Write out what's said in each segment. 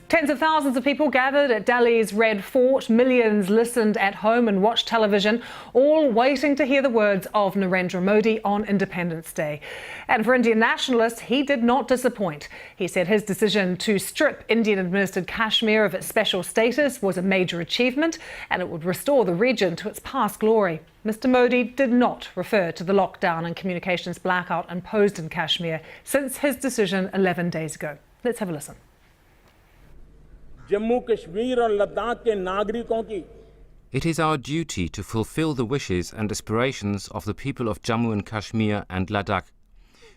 Tens of thousands of people gathered at Delhi's Red Fort. Millions listened at home and watched television, all waiting to hear the words of Narendra Modi on Independence Day. And for Indian nationalists, he did not disappoint. He said his decision to strip Indian-administered Kashmir of its special status was a major achievement and it would restore the region to its past glory. Mr. Modi did not refer to the lockdown and communications blackout imposed in Kashmir since his decision 11 days ago. Let's have a listen. It is our duty to fulfill the wishes and aspirations of the people of Jammu and Kashmir and Ladakh.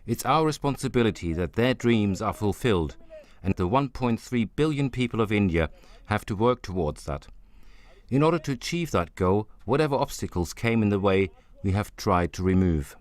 It's our responsibility that their dreams are fulfilled, and the 1.3 billion people of India have to work towards that. In order to achieve that goal, whatever obstacles came in the way, we have tried to remove.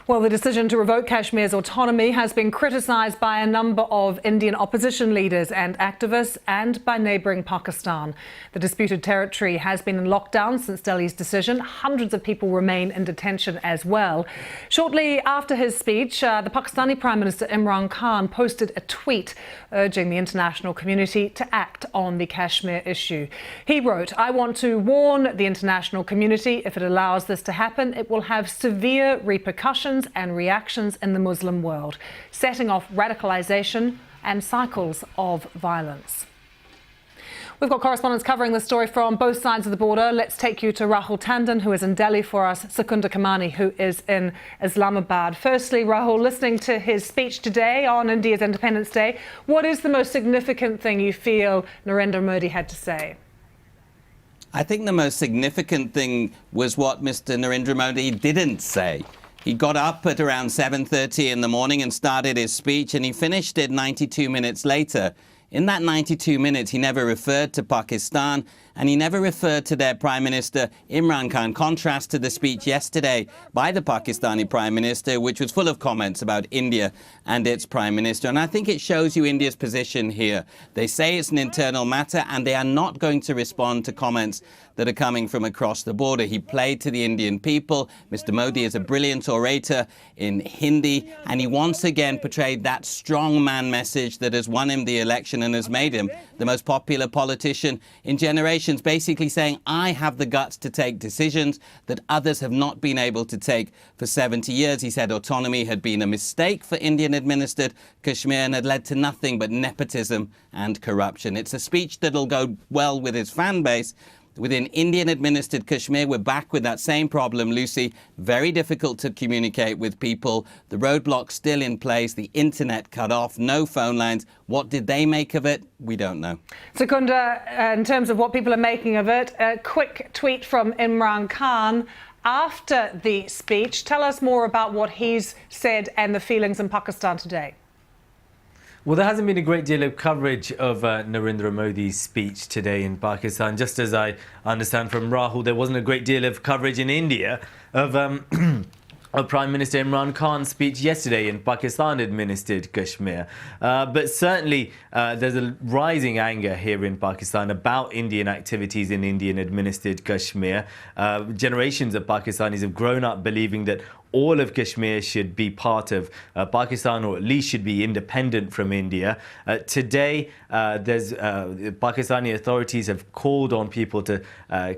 Well, the decision to revoke Kashmir's autonomy has been criticised by a number of Indian opposition leaders and activists and by neighbouring Pakistan. The disputed territory has been in lockdown since Delhi's decision. Hundreds of people remain in detention as well. Shortly after his speech, the Pakistani Prime Minister Imran Khan posted a tweet urging the international community to act on the Kashmir issue. He wrote, "I want to warn the international community, if it allows this to happen, it will have severe repercussions and reactions in the Muslim world, setting off radicalisation and cycles of violence." We've got correspondents covering the story from both sides of the border. Let's take you to Rahul Tandon, who is in Delhi for us, Secunda Kamani, who is in Islamabad. Firstly, Rahul, listening to his speech today on India's Independence Day, what is the most significant thing you feel Narendra Modi had to say? I think the most significant thing was what Mr. Narendra Modi didn't say. He got up at around 7:30 in the morning and started his speech, and he finished it 92 minutes later. In that 92 minutes, he never referred to Pakistan, and he never referred to their Prime Minister, Imran Khan. Contrast to the speech yesterday by the Pakistani Prime Minister, which was full of comments about India and its Prime Minister. And I think it shows you India's position here. They say it's an internal matter, and they are not going to respond to comments that are coming from across the border. He played to the Indian people. Mr. Modi is a brilliant orator in Hindi, and he once again portrayed that strong man message that has won him the election and has made him the most popular politician in generations, basically saying, I have the guts to take decisions that others have not been able to take for 70 years. He said autonomy had been a mistake for Indian-administered Kashmir and had led to nothing but nepotism and corruption. It's a speech that'll go well with his fan base. Within Indian-administered Kashmir, we're back with that same problem, Lucy. Very difficult to communicate with people. The roadblocks still in place, the internet cut off, no phone lines. What did they make of it? We don't know. Secunda, in terms of what people are making of it, a quick tweet from Imran Khan after the speech. Tell us more about what he's said and the feelings in Pakistan today. Well, there hasn't been a great deal of coverage of Narendra Modi's speech today in Pakistan. Just as I understand from Rahul, there wasn't a great deal of coverage in India of Prime Minister Imran Khan's speech yesterday in Pakistan-administered Kashmir. But certainly there's a rising anger here in Pakistan about Indian activities in Indian-administered Kashmir. Generations of Pakistanis have grown up believing that all of Kashmir should be part of Pakistan, or at least should be independent from India. Today, Pakistani authorities have called on people to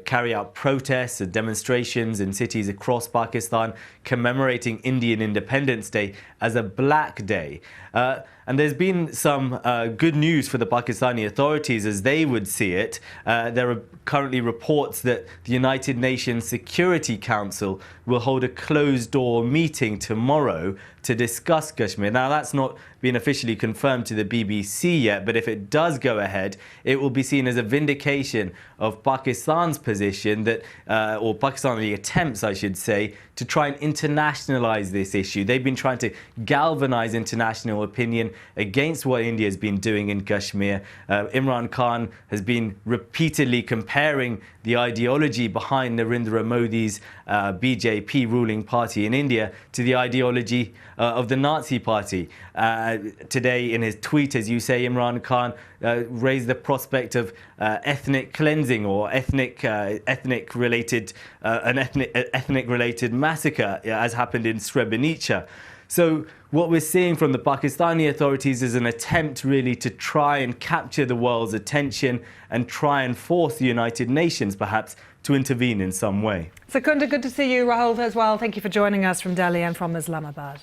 carry out protests and demonstrations in cities across Pakistan, commemorating Indian Independence Day as a black day. And there's been some good news for the Pakistani authorities as they would see it. There are currently reports that the United Nations Security Council will hold a closed-door meeting tomorrow to discuss Kashmir. Now, that's not been officially confirmed to the BBC yet, but if it does go ahead, it will be seen as a vindication of Pakistan's position that, or Pakistani attempts, I should say, to try and internationalize this issue. They've been trying to galvanize international opinion against what India has been doing in Kashmir. Imran Khan has been repeatedly comparing the ideology behind Narendra Modi's BJP ruling party in India to the ideology of the Nazi party. Today in his tweet, as you say, Imran Khan raised the prospect of ethnic cleansing or ethnic related massacre, as happened in Srebrenica. So what we're seeing from the Pakistani authorities is an attempt really to try and capture the world's attention and try and force the United Nations perhaps to intervene in some way. Secunda, good to see you. Rahul as well. Thank you for joining us from Delhi and from Islamabad.